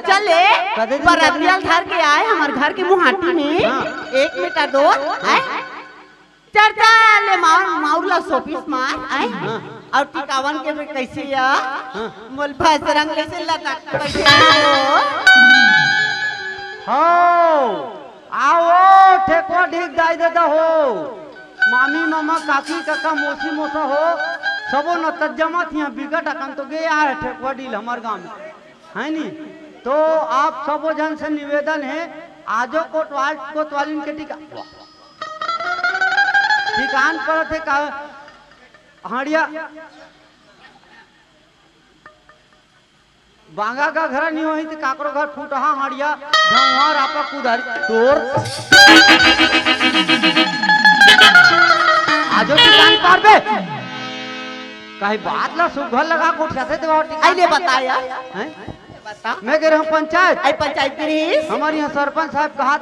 चले बरातिया घर के आए हमारे घर के मुहाटी में 1 मीटर दूर चर्चा ले माउरला सोपिस मार आए और टिकावन के में कैसे या मोल भास रंग कैसे लटक कैसे हो आओ ठेकुआ ढीक दाई देता हो मामी मामा काकी काका मौसी मौसा हो सबो न तजमा थिया बिगट अकन तो गे यार ठेकुआ डील हमार गांव में है नी। तो आप सबो जन से निवेदन है आजो कोतवालिन के ठिकान पर थे का हाड़िया बांगा का घर नहीं होई तो काकरो घर फूटहा हाड़िया धंवार आपा कुदार तोर आजो ठिकान पर बे कहीं बात ला सुघर लगा कोठिया से तो आइले बताया हैं मैं कह रहा हूँ पंचायत पंचायत गिरीश हमारे यहाँ सरपंच साहब कहा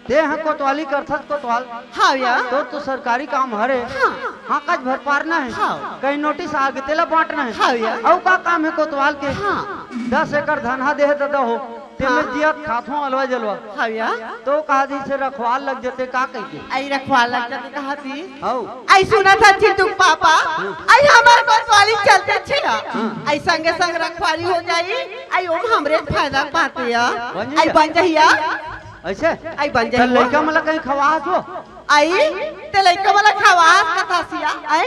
ते हैं कोतवाली करथत कोतवाल हाँ या तो सरकारी काम हरे हाँ काज भर पारना है कहीं नोटिस आगे तेला बांटना है हाँ या और का काम है कोतवाल के 10 एकड़ धनहा दे दादा हो ते में जियत खाथों अलवा जलवा हाँ या तो कहा दी से रखवाल लग जते का कह के आई रखवाल लग जते कहा दी हां आई सुना था चिंटू पापा आई हमार कोतवाली चलते छिया आई संगे संग रखवाली हो जाई आई ओम हमरे फायदा पाते या आई बन जहिया ऐसे आई बन जाई लड़का मला कहीं खवास हो आई ते लड़का वाला खवास कथा सिया आई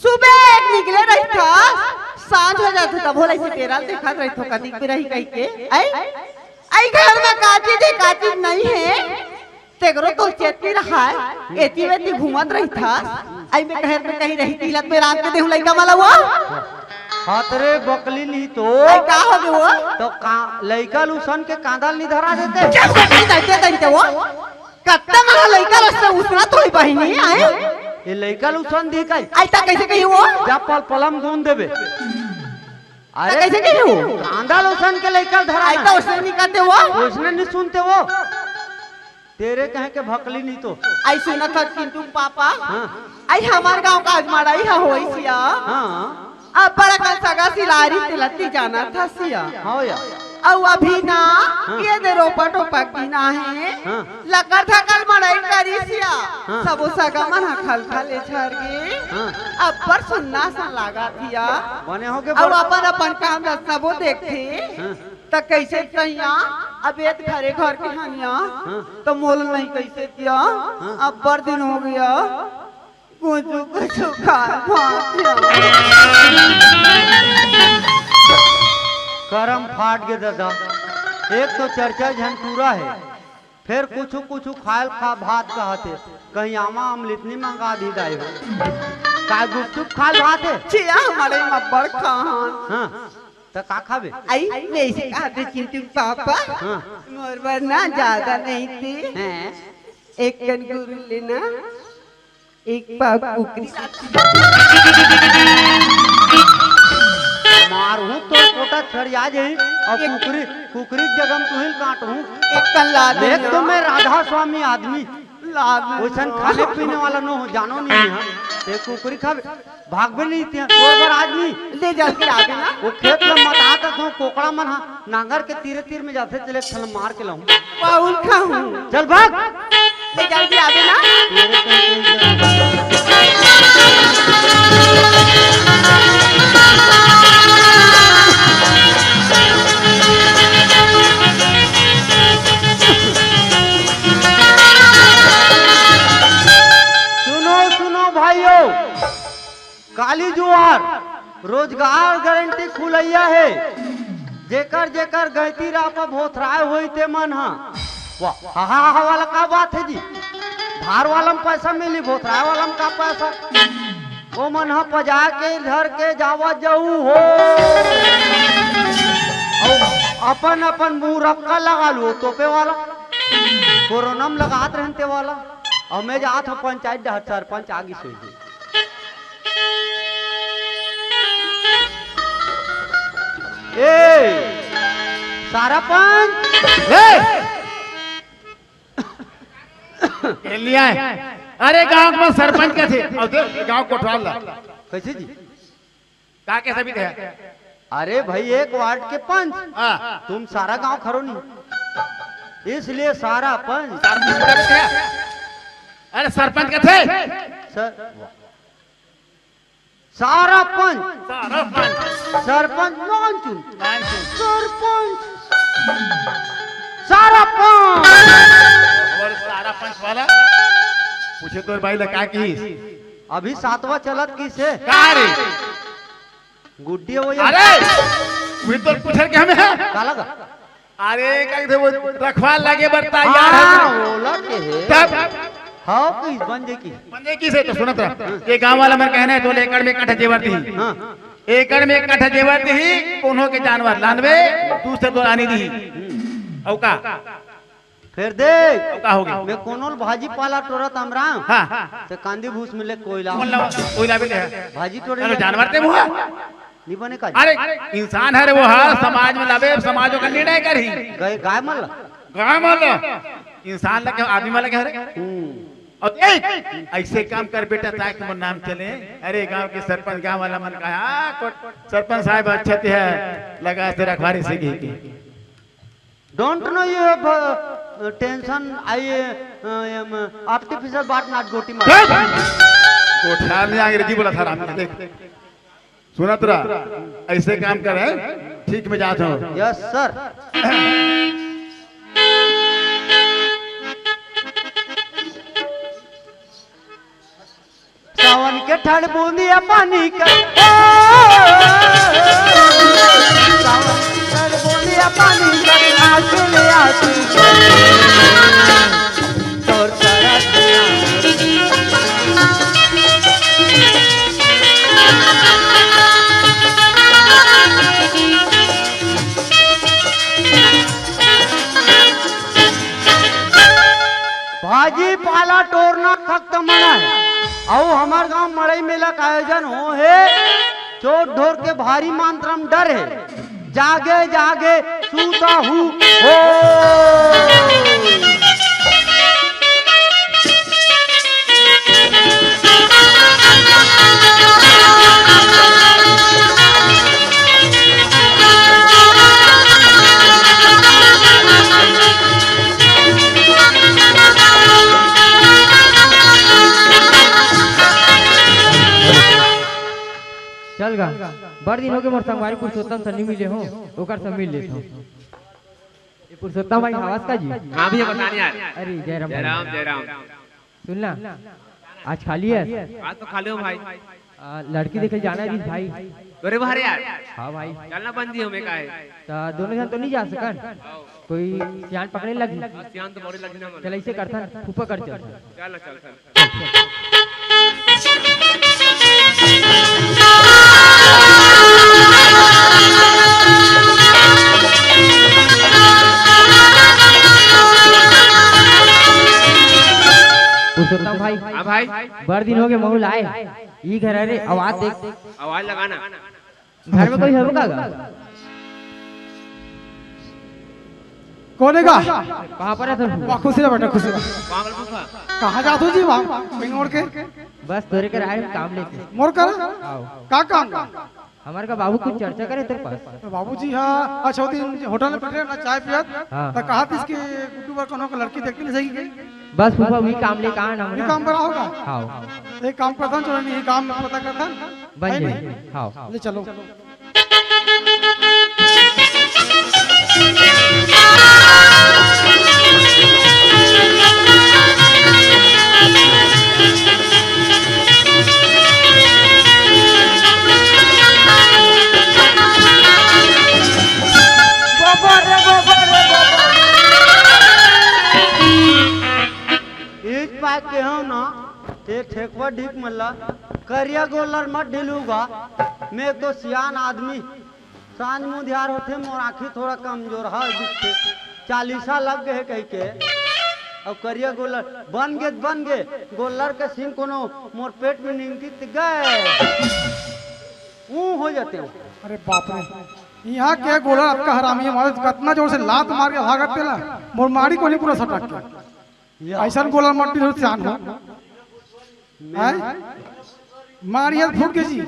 सुबह एक निकले रही था सांझ हो जाते तब होला से तेरा देखा रही तो कदी पे रही कह के आई घर में काची दे काची नहीं है तेगरो तो चेती रहा है एती वेती घूमत रही था आई मैं घर में कहीं रही तिलक में रात के देहु लड़का वाला हुआ हातरे बकली ली तो का हो गए वो तो लड़का लूसन के कांदाल नहीं धरा देते देते वो कत्ता मारा लड़का रास्ते उसना तो ही बहिनी आए ये लड़का लूसन दी काई आइता कैसे कही वो जब पलम गूंद देबे अरे कैसे कही वो कांदाल लूसन के लड़का धरा आइता उसने नहीं करते वो उसने नहीं सुनते वो तेरे कहे के भकली नहीं तो आई सुना था चिंटू पापा आई हमार गांव का आजमाड़ा ही होई सिया हां अब बड़ा कल सगा सिलारी तिलती जाना था सिया हां या अब अभी ना ये दे रोपा टोपा की ना है लकर था कल मड़ाई करी सिया सबो सगा मन खल खले छर गए अब पर सुनना सा लगा थिया बने हो के अब अपन काम सबो देखते त कैसे कहिया अब एक घरे घर के हनिया तो मोल नहीं कैसे किया अब पर दिन हो गया कुछ खा करम फाट के दादा एक तो चर्चा झन पूरा है फिर कुछ कुछ खायल खा भात कहते कहीं आमा अमलितनी मंगा दी दाई का गुपचुप खाल भात है छिया हमारे मब्बर खान हां तो का खाबे आई नहीं से आते चिंटू पापा मोर वरना ज्यादा नहीं थी एक कन गुरु लेना एक पाव कुकरी मारू तो कोटा छड़िया जाई और कुकरी जगम तुहिल काटू एक कल्ला देख तो मैं राधा स्वामी आदमी लाभ ओसन खाने पीने वाला न हो जानो नहीं है ते कुकरी खाबे भागबे नहीं ते बार आदमी ले जल्दी आगे ना वो खेत में मत आता तो कोकड़ा मन नांगर के तीर तीर में जाते चले छल मार के लाऊं पाउल खाऊं चल भाग ले जल्दी आगे ना काली जुआर रोजगार गारंटी खुलैया है जेकर जेकर गैती रापा भोथराए होई ते मन वाह हा वाला का बात है जी धार वाला में पैसा मिली भोथराए वाला में का पैसा वो मन पजा के धर के जावा जाऊ हो अपन अपन मुंह रक्का लगा लो तोपे वाला कोरोना में लगात रहते वाला और मैं जात हूँ पंचायत सरपंच आगे सोई सारा पंच खेल लिया है। अरे गांव में सरपंच के थे और देख गांव कोटवाल ला कैसे जी? का कैसे भी थे। अरे भाई एक वार्ड के पंच, हाँ तुम सारा गांव खरो नहीं, इसलिए सारा पंच। सरपंच के थे। अरे सरपंच के थे सर सारा पंच, सरपंच नॉन चुन, सरपंच सारा पंच। और सारा पंच वाला पूछे तो भाई लगा की अभी 7वां चलत किसे का रे। गुड्डी हो या अरे फिर तो पूछे के हमें है। काला का अरे कहते वो रखवाल लगे बरता यार हाँ, है बोला के है तब हाँ किस बंदे की बंदे की से तो सुनत रहा ये गांव वाला मैं कहना है तो एकड़ में कट्ठा जेवर दी हाँ एकड़ में कट्ठा जेवर दी कोनो के जानवर लानवे दूसरे तो रानी दी औका फिर देख औका हो गया मैं कोनोल भाजी पाला टोरत हमराम हाँ ते कांदी भूस मिले कोयला कौन ला कोई ला भी है भाजी टोरे चलो जानवर ते मुहा नहीं बने का अरे इंसान है रे वो हर समाज में लावे समाजों का निर्णय करी गाय मल्ला गांव वाला इंसान लगे आदमी वाला क्या रे और ऐसे काम कर बेटा ताकि तुम्हारा नाम चले। अरे गांव के सरपंच गांव वाला मन कहा सरपंच साहब अच्छा है लगा तेरा रखवारी से घी की don't know you tension I artificial बाट नॉट गोटी मार कोठा में अंग्रेजी बोला था राम देख सुना तेरा ऐसे काम कर ठीक में जाता हूँ। यस सर सावन के ठंड बूंदिया पानी का सावन के ठंड बूंदिया पानी का आंसू ले आंसू तोर सारा दिया भाजी पाला टोरना सख्त मना है और हमार गांव मड़ई मेला का आयोजन हो है चोट ढोर के भारी मांत्रम डर है जागे जागे सूता हूँ हो चल गा बड़ दिन हो गए मोर संगवारी पुरुषोत्तम से नहीं मिले हो ओकर से मिल लेत हो। ये पुरुषोत्तम भाई हवास का जी हाँ भैया बताने यार। अरे जय राम जय राम जय राम। सुनना आज खाली है आज तो खाली हो भाई। लड़की देखे जाना है भाई। अरे बाहर यार। हाँ भाई चलना बंदी हमें का है। तो दोनों जन तो नहीं जा सकन कोई सियान पकड़ने लगी सियान तो बड़ी लगी ना मन। चल ऐसे करता फूफा कर चल चल चल चल। पुरुषोत्तम भाई हाँ भाई बड़ दिन हो गए महू लाए ई घर अरे आवाज देख आवाज लगाना। घर में कोई होगा कौन है का कहाँ पर है तुम वाह खुशी रह बेटा खुशी रह पागल फूफा। कहाँ जात हो जी वहाँ बिंग मोड़ के बस तोरे कर आए हम काम लेते मोड़ कर आओ का काम का हमारे का बाबू कुछ चर्चा करे तेरे पास बाबूजी हाँ अच्छा होती होटल में बैठे ना चाय पियत हाँ। तो कहा थी इसकी गुड्डू पर कोनो का लड़की देखती नहीं सही गई बस फूफा वही काम ले कहाँ ना ये काम करा होगा हाँ एक काम करता चलो नहीं काम पता करता बन जाए हाँ ले चलो के हम ना ते ठेकवा ढीक मल्ला करिया गोलर मत ढिलूगा मैं तो सियान आदमी सांझ मुँह ध्यार होते मोर आँखी थोड़ा कमजोर है दिखते 40 लग गए कह के अब करिया गोलर बन गे गोलर के सिंह कोनो मोर पेट में निंगित गए हो जाते हो। अरे बाप रे यहाँ के गोला आपका हरामी है हमारे कितना जोर से लात मार के भागत पेला मोर मारी को नहीं पूरा सटक के या ऐसा गोला मट्टी धर जान हो हैं मारिया फूट के जी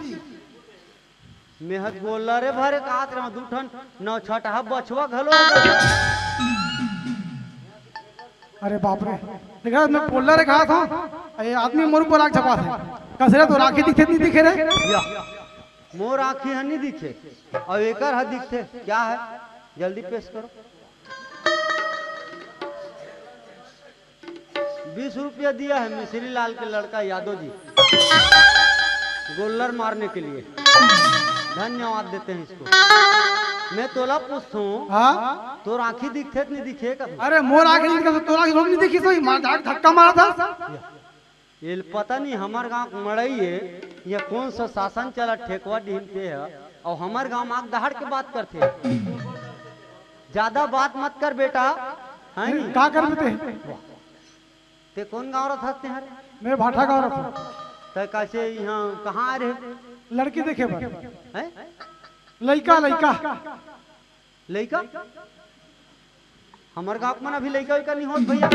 मेहत बोल रे भरे कात रे दूठन नौ छटा बछवा घलो अरे बाप रे देखा मैं बोल रहा कहा था ये आदमी मोर पर आग छपा था कसरे तो राखी दिखे नहीं दिखे रे या मोर आँखी हनी दिखे और एकर हद दिखते क्या है जल्दी पेश करो 20 रुपया दिया है मिश्री लाल के लड़का यादव जी गोल्लर मारने के लिए धन्यवाद देते हैं इसको। मैं तोला पूछता हूँ हाँ तो आँखी दिखते नहीं दिखे कभी अरे मोर आग नहीं दिखा तो आग नहीं देखी तो मार धक्का मारा था ये पता नहीं हमार गांव मड़ई है ये कौन सा शासन चला ठेकवा डीन पे है और हमार गांव आग दहाड़ के बात करते हैं। ज्यादा बात मत कर बेटा है नी क्या कर देते ते कौन गाँव रहते हैं मैं भाटा गाँव रहा था ते कैसे यहाँ कहाँ आ रहे लड़की देखे पर हैं लड़का लड़का लड़का हमार गांव में अभी लड़का वैका नहीं होत भैया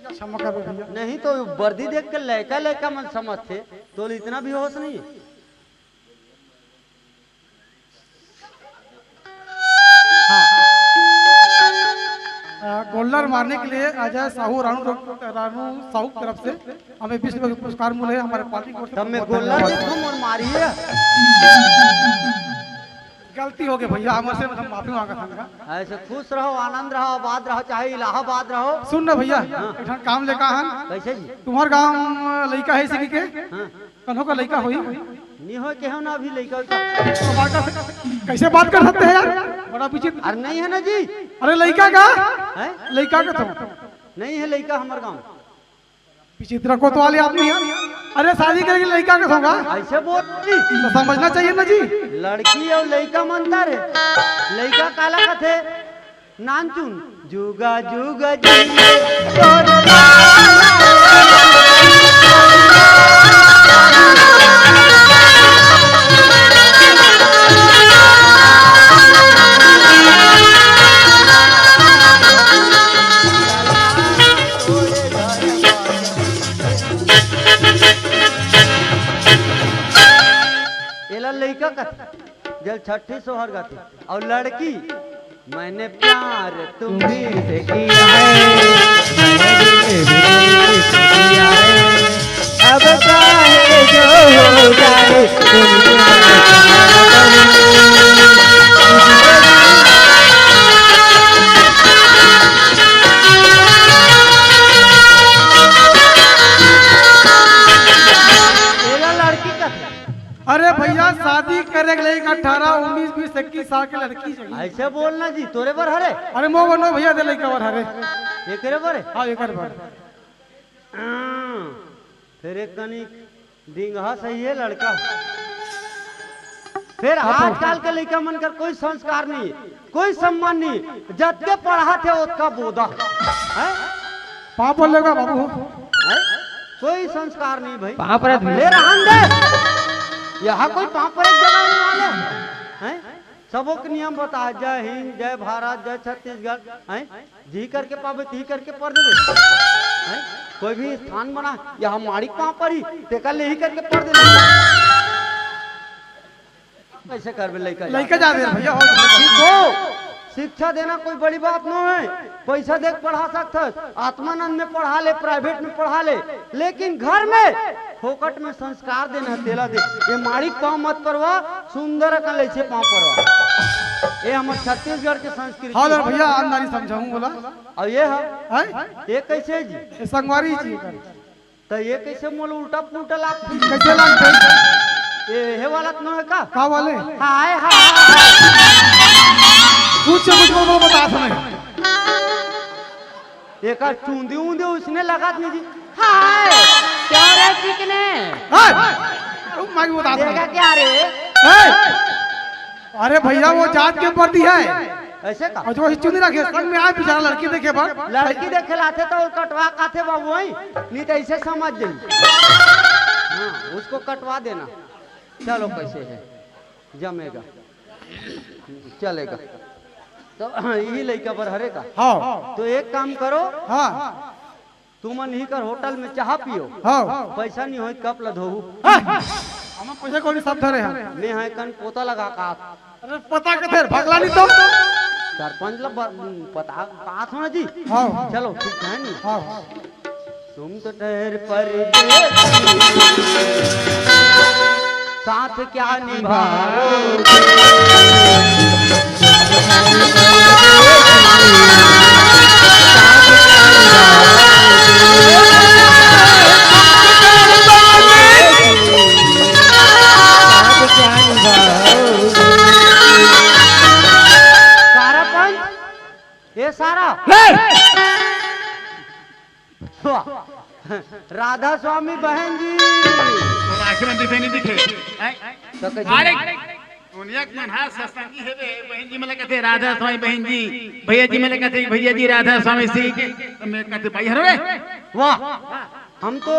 क्षमा कर भैया नहीं तो वर्दी देख के लड़का लड़का मन समझते तो इतना भी होश नहीं है। गोल्डर मारने के लिए अजय साहू रानू साहू की तरफ से हमें 20 रुपए का पुरस्कार मिले हमारे पार्टी को तब मैं गोल्लर देखूं और मारी है गलती हो गई भैया हमसे हम माफी मांगा था ऐसे खुश रहो आनंद रहो आबाद रहो चाहे इलाहाबाद रहो। सुन ना भैया एक काम लेका हन कैसे जी तुम्हार गांव लड़का है इसी के हाँ कन्हो का लड़का होई नहीं हो के हो ना अभी लड़का तो कैसे बात कर सकते हैं यार बड़ा विचित्र अरे नहीं है ना जी अरे लड़का का है लड़का का तो नहीं है लड़का हमारे गांव विचित्र को तो वाले आदमी है अरे शादी करेंगे लड़का का होगा ऐसे बोल जी तो समझना चाहिए ना जी लड़की और लड़का मनता रे लड़का काला का थे नानचुन जुगा जुगा जी लड़का का जल छठी सोहर गाती और लड़की मैंने प्यार तुम्हें से किया है अब चाहे जो हो जाए अरे भैया शादी करे के लिए 18 19 20 21 साल के लड़की चाहिए ऐसे बोलना जी तोरे बर हरे अरे मो बनो भैया दे लड़का बर हरे ये करे बर हां एक बार फिर एक कनी डिंगहा सही है लड़का फिर आजकल के लड़का मन कर कोई संस्कार नहीं कोई सम्मान नहीं जब के पढ़ा थे उसका बोधा है पाप बोलेगा बाबू कोई संस्कार नहीं भाई पाप पर ले रहन दे यहाँ कोई पाप पर एक जगह नहीं वाले हैं सबों के नियम बता जय हिंद जय भारत जय छत्तीसगढ़ हैं जी करके पावे ती करके पढ़ देवे हैं कोई भी स्थान बना यहाँ माड़ी पाँव पर ही टेका ले ही करके पढ़ देवे कैसे करवे लड़का लड़का जा दे भैया ठीक शिक्षा देना कोई बड़ी बात नहीं है पैसा देख पढ़ा सकता आत्मानंद में पढ़ा ले प्राइवेट में पढ़ा ले लेकिन घर में फोकट में संस्कार देना तेला दे ये माड़ी पाँव मत परवा सुंदर का ले पाँव परवा ये हमारे छत्तीसगढ़ के संस्कृति हाँ भैया आमदानी समझाऊं बोला और ये है ये कैसे जी ये संगवारी जी तो ये कैसे मोल उल्टा पुल्टा लाग कैसे लागते ये वाला तो है का वाले हाय हाय कुछ बोलो बता हमें एक चूंदी ऊंदी उसने लगा नहीं जी हाय क्या रे चिकने मैं बता देगा क्या रे अरे भैया वो जात के प्रति है ऐसे का और जो चुनी रखे संग में आए बेचारा लड़की देखे पर लड़की देखे लाते तो कटवा काथे बाबू वही नहीं तो ऐसे समझ जाइए हाँ उसको कटवा देना चलो कैसे है जमेगा चलेगा तो यही लड़का बरहरे का। हाँ तो एक काम करो, हाँ तुमन ही कर होटल में चाह पियो, हाँ पैसा नहीं हो कप ल धोबू। हम पैसा कोई सब धरे हैं। मैं है कन पोता लगा का अरे पता कथे भगला नहीं तो। सरपंच लोग पता बात होना जी। हाँ चलो ठीक है नहीं। हाँ तुम तो ठहर पर साथ क्या निभाओगे, सारा पंच ये सारा राधा स्वामी बहन जी आखिर में दिखे नहीं दिखे तो कैसे? अरे दुनिया के मन हाथ सत्संगी है बे बहन जी मतलब कहते राधा स्वामी बहन जी, भैया जी मतलब कहते भैया जी राधा स्वामी श्री के तो मैं कहते भाई हरवे वाह हम तो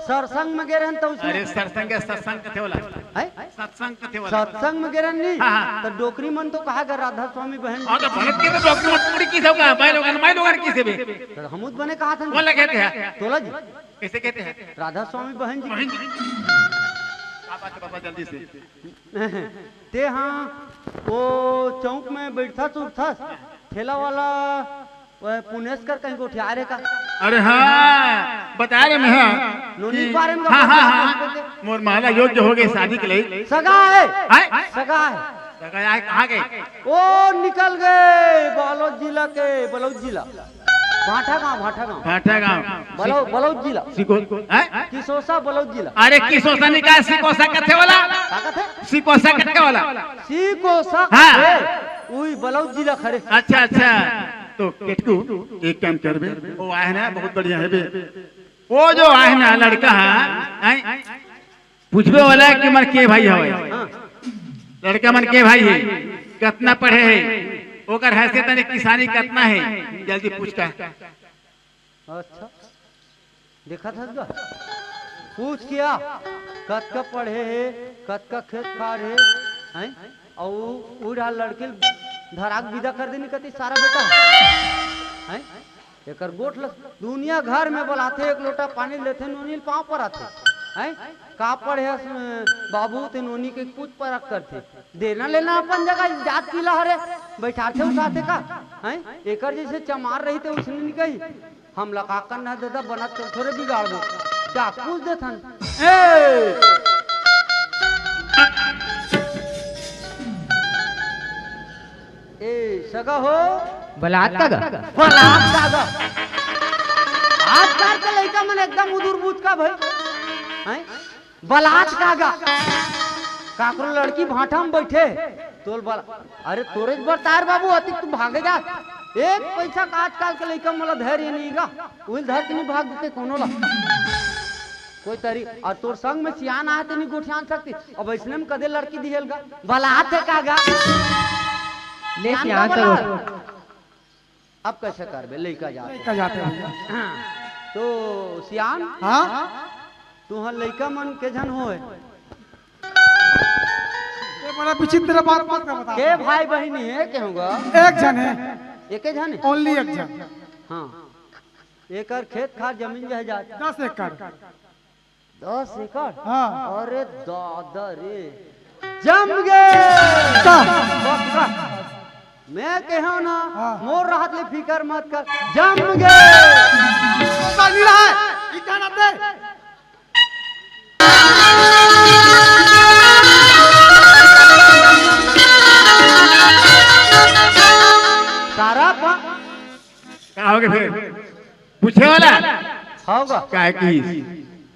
सरसंग में गेरन तो उसमें अरे सत्संग सत्संग कथे वाला है सत्संग कथे वाला सत्संग में गेरन नहीं हाँ। तो डोकरी मन तो कहा कर राधा स्वामी बहन और तो भरत के तो डॉक्टर टुकड़ी की सब का भाई लोगन की से भी तो हमूद बने कहा था बोला कहते हैं तोला जी कैसे कहते हैं राधा स्वामी बहन जी बहन जी आप आते पापा जल्दी से ते हाँ वो चौक में बैठा था ठेला वाला वह पुनेशकर कहीं को ठियारे का अरे हाँ बता रहे मैं हाँ नोनी के बारे में हाँ हाँ हाँ मोर माला योग्य हो गए शादी के लिए सगा है आए सगा है सगा आए कहाँ गए ओ निकल गए बलौद जिला के बलौद जिला भाटा गांव भाटा गांव बलौद जिला सिको किसोसा बलौद जिला अरे किसोसा निकाल सिकोसा कथे वाला ताकत है सिकोसा कथे वाला सिकोसा हाँ। उई बलौद जिला खरे अच्छा अच्छा तो केटकू एक काम कर बे वो आए ना बहुत बढ़िया है बे वो जो आए ना लड़का है पूछबे वाला कि मन के भाई है लड़का मन के भाई है कितना पढ़े है ओकर हैसियत ने किसानी कितना है जल्दी पूछता अच्छा देखा था का पूछ किया कत का पढ़े है कत का खेत खार है और उड़ा लड़के धराक विदा कर देनी कती सारा बेटा हैं एकर गोठ दुनिया घर में बोलाते एक लोटा पानी लेते नोनी पाँव पर आते हैं का पढ़े बाबू ते नोनी के पूछ पर करते देना लेना अपन जगह जात पीला हरे बैठाते उठाते का हैं एकर जैसे चमार रही थे उसने नहीं कही हम लकाकर ना देता बना थोड़े बिगाड़ दो क्या पूछ देथन ए सगा हो बलात्कार बलात्कार आजकल के लड़का मन एकदम उदूर बूझ का भाई हैं बलात्कार काकरो लड़की भाटा में बैठे तोल बला अरे तोरे बरतार बाबू अति तू भागे जा एक पैसा का आजकल के लड़का मला धैर्य नहीं गा उल धर के नहीं भाग देते कोनो ला कोई तरी और तोर संग में सियान आए तो नहीं गोठियान सकती अब इसने में कदे लड़की दिहेलगा बलात है कागा ले सियान यहाँ का तो बलात। अब कैसे करबे लड़का जा क्या जाते हैं भैया? तो सियान हाँ तुहर लड़का मन के जन होए ये बड़ा विचित्र बात मत का बता। के भाई बहनी है के होगा एक जन है, एक जन है ओनली एक जन, हाँ एकर खेत खार जमीन जह जात 10 एकड़। 10 एकड़ हाँ अरे दादा रे जम गए बक्का। मैं कहो ना हाँ। मोर राहत ले फिकर मत कर जम गए नहीं रहा है ये क्या नाते सारा पा क्या हो गया फिर पूछे वाला होगा क्या है की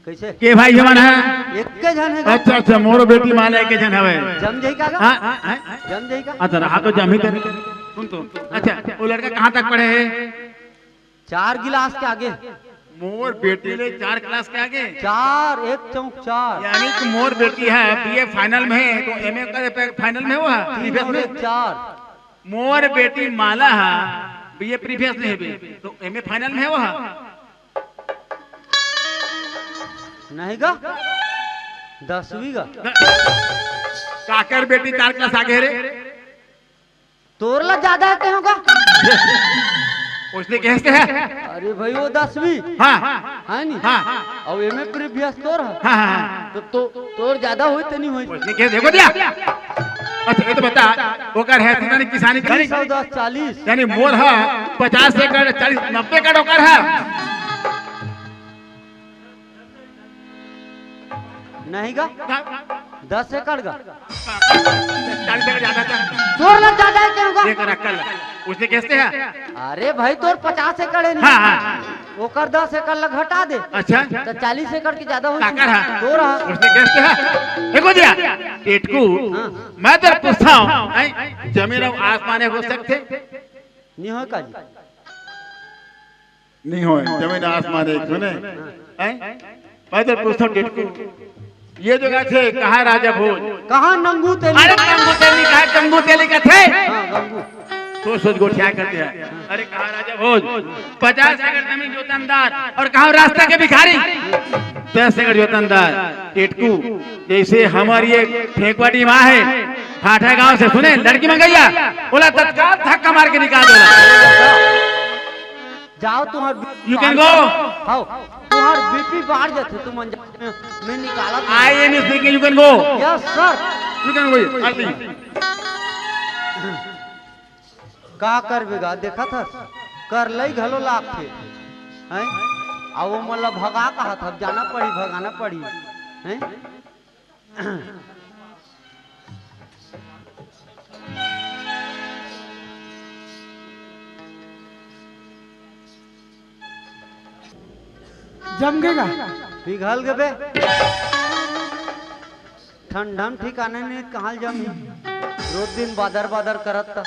कैसे के भाई जवान है एक के जन है अच्छा अच्छा मोरो बेटी माने के जन हवे जम जाई का हाँ हाँ, हाँ। जम जाई का अच्छा रहा तो जमी तेरे सुन तो अच्छा वो लड़का कहाँ तक पढ़े है 4 गिलास के आगे मोर बेटी ने 4 क्लास के आगे 4 1 चौक 4 यानी कि मोर बेटी है बीए फाइनल में है तो एमए का फाइनल में हुआ प्रीवियस में 4 मोर बेटी माला है बीए प्रीवियस में है तो एमए फाइनल में है वो नहीं गा 10वीं गा काकर बेटी 4 क्लास आगे रे तोर ला ज्यादा है क्यों का? उसने कैसे है? अरे भाई वो 10वीं हाँ है नी हाँ और एमे प्रीवियस तोर है हाँ हाँ तो तोर ज्यादा होई ते नहीं होई। उसने कैसे देखो दिया? अच्छा ये तो बता वो कर है यानी किसानी करी 110 40 यानी मोर है 50 एकड़ 40 90 एकड़ ओकर है नहीं गा 10 एकड़ का 40 एकड़ ज्यादा था तोर ला ज्यादा है क्यों का? ये कर अक्कल उसने कैसे है? अरे भाई तोर 50 एकड़ है हाँ नहीं हाँ ओकर 10 एकड़ ला घटा दे अच्छा तो 40 एकड़ की ज्यादा होई काकर है तोर है। उसने कैसे है? देखो दिया टेटकू मैं तो पूछता हूँ जमीन और आसमान हो सकते नहीं होई का जी? नहीं हो जमीन आसमान एक सुने मैं तो पूछता हूँ टेटकू ये जगह थे कहाँ राजा भोज? कहाँ नंगू तेली? अरे गंगू तेली का है, गंगू तेली का थे हाँ गंगू सोच सोच गोठिया करते हैं। अरे कहाँ राजा भोज 50 एकड़ जमीन जोतनदार और कहाँ रास्ता के भिखारी 10 एकड़ जोतनदार टेटकू जैसे हमारी एक ठेकवाटी माँ है ठाठा गांव से सुने लड़की मंगैया बोला तत्काल धक्का मार के निकाल दो जाओ तुम्हार You can go. हाउ तुम्हार बीपी बढ़ जाते तुम मैं निकाला I am speaking you can go yes sir you can go का करबेगा देखा था कर लई घलो लाख थे हैं आ वो मतलब भगा कहा था जाना पड़ी भगाना पड़ी हैं जमगेगा पिघल गए बे ठंडम ठिकाने नहीं कहाँ जमी रोज दिन बादर बादर करत था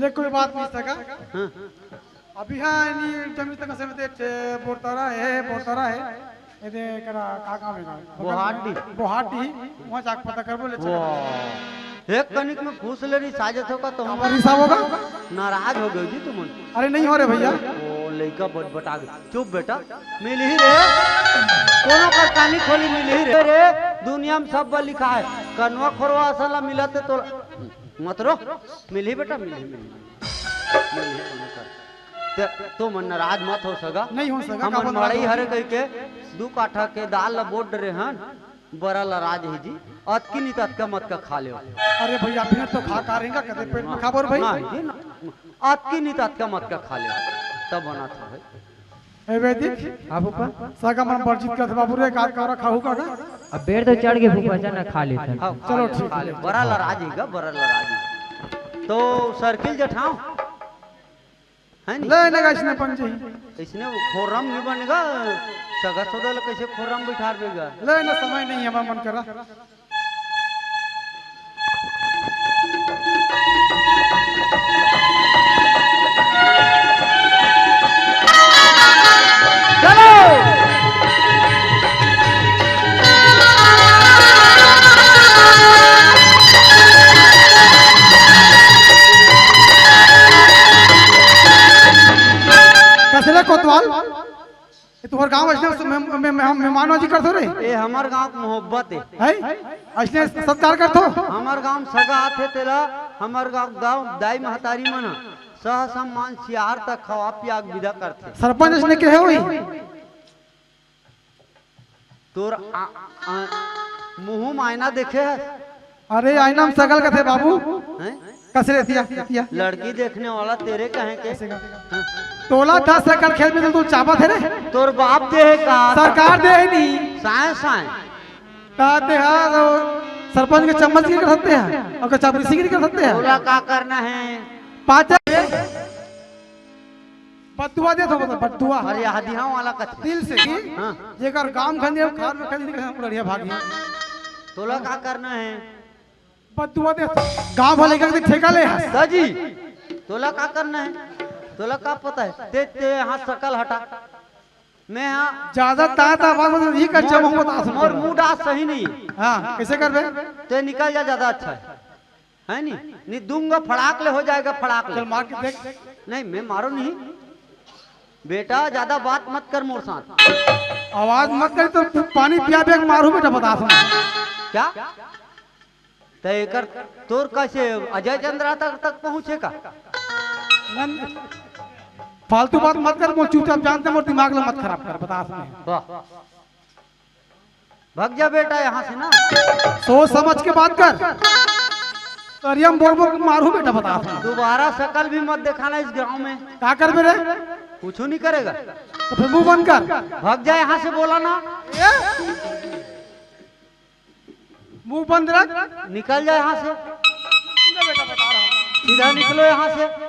ले कोई बात नहीं सका हाँ। अभी हाँ नहीं जमीन तक से मते बोरतारा है ये दे करा का काम है बोहाटी वहां जाके पता करबो ले चल वाह एक कनिक में फूस ले रही साजत होगा तो हमारा हिसाब होगा नाराज हो गई जी तुम अरे नहीं हो रे भैया ओ लड़का बटबटा गया चुप बेटा मिल ही रे कोनो का कहानी खोली मिल ही रे दुनिया में सब लिखा है कनवा खोरवा असला मिलते तो मत रो मिल ही बेटा मिल ही तो मन नाराज मत हो सगा नहीं हो सका हम मड़ई हरे कह के 2 काठा के दाल ला बोट रहे हन बड़ा लराज है जी अतकी नहीं ततका मत का खा ले अरे भैया फिर तो खा रहेगा कदे पेट में खाबर भाई अतकी नहीं ततका मत का खा ले तब बना था भाई ए वैदिक आप ऊपर सगा मन परिचित कर बाबू रे का का खाऊ का अब बेर तो चढ़ के भूखा जाना खा लेता हाँ, चलो खा ले, ठीक खा ले बड़ा लराजेगा बड़ा लराजी तो सर्किल जठाओ है नी ले लेगा इसने पंजे इसने खोरम नहीं बनेगा सगा सदा कैसे खोरम बिठार देगा ले ना समय नहीं है हमारा मन करा कसले कोतवाल ये तुम्हार गांव ऐसे मेहमानों जी करतो रे ये हमार गांव की मोहब्बत है है ऐसे सत्कार करतो हमार गांव सगा आथे तेरा हमार गांव दाई महतारी मन सह सम्मान सियार तक खवा पियाग विदा करथे सरपंच इसने के होई तोर मुंह में आईना देखे है अरे आईना में सगल का थे बाबू हैं? कसरे तिया लड़की देखने वाला तेरे कहे के हाँ? टोला था सकल खेल में तू चापा थे रे तोर बाप दे का सरकार दे नहीं साए साए कहते हैं सरपंच के चम्मच की कर सकते हैं और चापरी की कर सकते हैं बोला का करना है पाँच बदुआ दे तो बदुआ अरे हदिया वाला कथी दिल से की हाँ। जेकर गांव खंदे खार में खंदे के लड़िया भागी तोला का करना है बदुआ दे गांव वाले का ठेका ले दादी तोला का करना है तोला का पता है ते यहाँ सकल हटा मैं यहाँ ज्यादा तात आवाज में ही कर जम हम बता मोर मूड आज सही नहीं हां कैसे करबे ते निकल जा ज्यादा अच्छा है नहीं दूंगा फड़ाक ले हो जाएगा फड़ाक ले चल मार के देख नहीं मैं मारो नहीं बेटा ज्यादा बात मत कर मोर साथ आवाज मत कर तो पानी पिया बेग मारू बेटा बता सुन क्या तो एकर तोर कैसे अजय चंद्रा तक पहुँचे का? फालतू बात मत कर, वो चुपचाप जानते मोर दिमाग ला मत खराब कर, बता नहीं। वाह, भग जा बेटा यहाँ से ना। सोच समझ के बात कर, करियम बोल बोल के मारू बेटा, बता दोबारा शकल भी मत दिखाना इस गांव में। क्या कर मेरे? कुछ नहीं करेगा तो फिर मुंह बंद कर, भग जा यहाँ से, बोला ना। मुंह बंद रख, निकल जा यहाँ से, बेटा बता रहा हूँ। सीधा निकलो यहाँ से।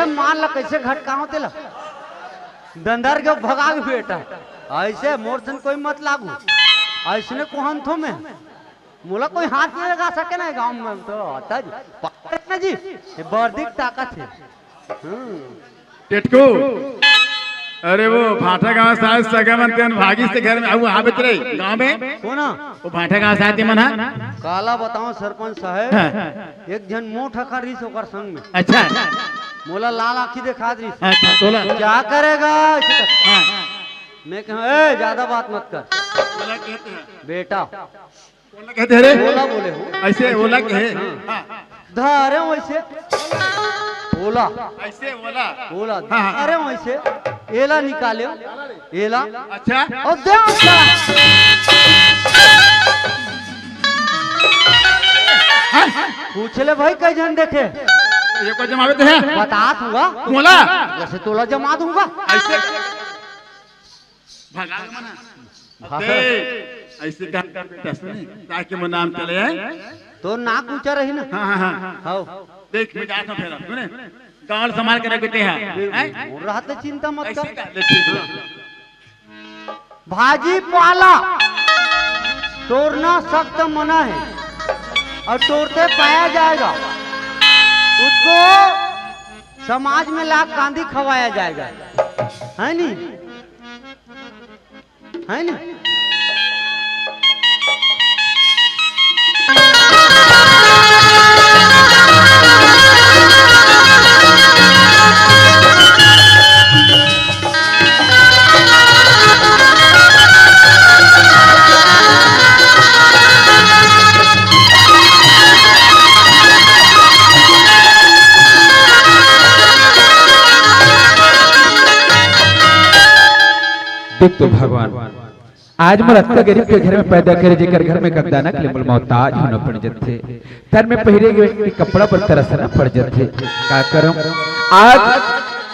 मान ला कैसे घटकाओ तेला दंदर के भगाग बेटा, ऐसे मोरसन कोई मत लागू, ऐसने कोहन थो में मोला कोई हाथ नहीं लगा सके ना गांव में। तो आता जी जी ये बर्दिक ताकत है। टेटको, अरे वो भाटा गांव साहब सगमन तेन भागी से घर में आऊ आबत रही गांव में कोना वो भाटा गांव साहब मन हा काला बताओ सरपंच साहब, एक जन मोठ खरीस ओकर संग में। अच्छा, मोला लाल आंखी दिखा दी। अच्छा तोला क्या करेगा? हाँ। मैं कहूँ ए ज्यादा बात मत कर ओला कहते हैं बेटा, ओला कहते हैं रे, ओला बोले हो ऐसे ओला कहे धरे वैसे ओला, ऐसे ओला ओला हाँ। अरे वैसे एला निकाले एला। अच्छा और दे पूछ ले भाई कई जन देखे, ये को जमावे है बता दूंगा मोला जैसे तोला जमा दूंगा ऐसे भगा मना दे ऐसे कर बेटा सुन ताकि वो नाम चले है तो नाक ऊंचा रही ना। हाँ हाँ हाँ हाउ देख मैं जाता फेरा सुने गांव संभाल के रखते हैं रहते चिंता मत ऐसे कर। कर ले भाजी पाला तोड़ना सख्त मना है और तोड़ते पाया जाएगा उसको समाज में लाख गांधी खवाया जाएगा, है नी? है नी? देख तो भगवान आज मोर अत्ता गरीब के घर में पैदा करे, जेकर घर में कगदाना के लिए मोल मोहताज होना पड़ जथे, घर में पहिरे के कपड़ा पर तरसना पड़ जथे। का करूं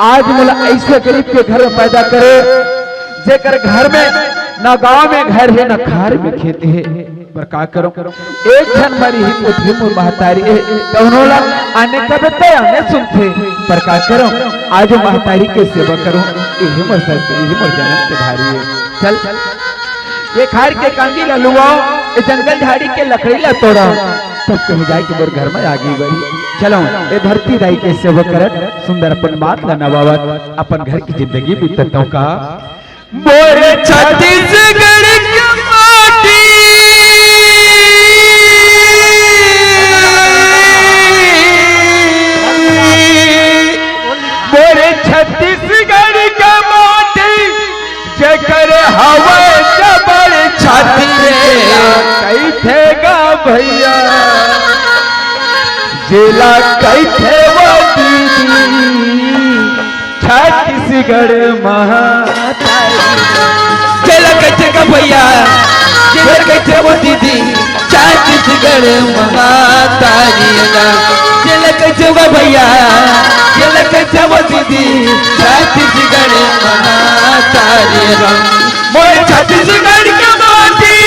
आज मोला ऐसे गरीब के घर में पैदा करे जेकर घर में ना गांव में घर है ना खार में खेत है, पर का करूं एक जन मरी ही पुत्री मोर महतारी है दोनों ला आने कब ते आने सुनथे, पर का करूं आज महतारी के सेवा करूं, यही मोर सर यही मोर जन्म के भारी है। चल ये खार के कांदी ला लुआओ, ये जंगल झाड़ी के लकड़ी ला तोड़ा, तब कहीं जाए कि मोर घर में आगी गई। चलो ये धरती दाई के सेवा करत सुंदर अपन बात ला नवावत अपन घर की जिंदगी बीततों का। मोरे छत्तीसगढ़ की माटी मोरे छत्तीसगढ़ का माटी जकर हवा जबर छाती रे कैथेगा भैया जिला कैथे वो दीदी छत्तीसगढ़ महातारी जिला कैथेगा भैया जिला कैथे वो दीदी छत्तीसगढ़ महातारी जिला कैथेगा भैया जिला कैथे वो दीदी छत्तीसगढ़ महातारी मोर छत्तीसगढ़ के माटी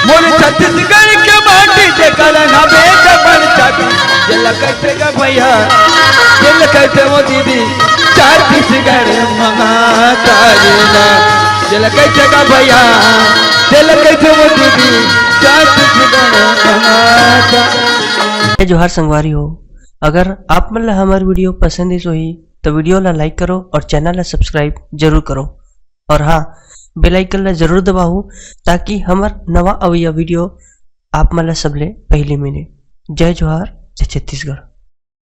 मोर छत्तीसगढ़ के माटी जेकर हमे जबर छाती जिला कैथेगा भैया जिला कैथे वो दीदी छत्तीसगढ़ महातारी चल कैसे का भैया चल कैसे वो दीदी साथ जुड़ना कमाता। जोहार संगवारी हो, अगर आप मन ला हमार वीडियो पसंद है ही तो वीडियो ला लाइक करो और चैनल ला सब्सक्राइब जरूर करो और हाँ बेल आइकन ला जरूर दबाओ ताकि हमार नवा अवैया वीडियो आप मन ला सबले पहले मिले। जय जोहार, जय छत्तीसगढ़।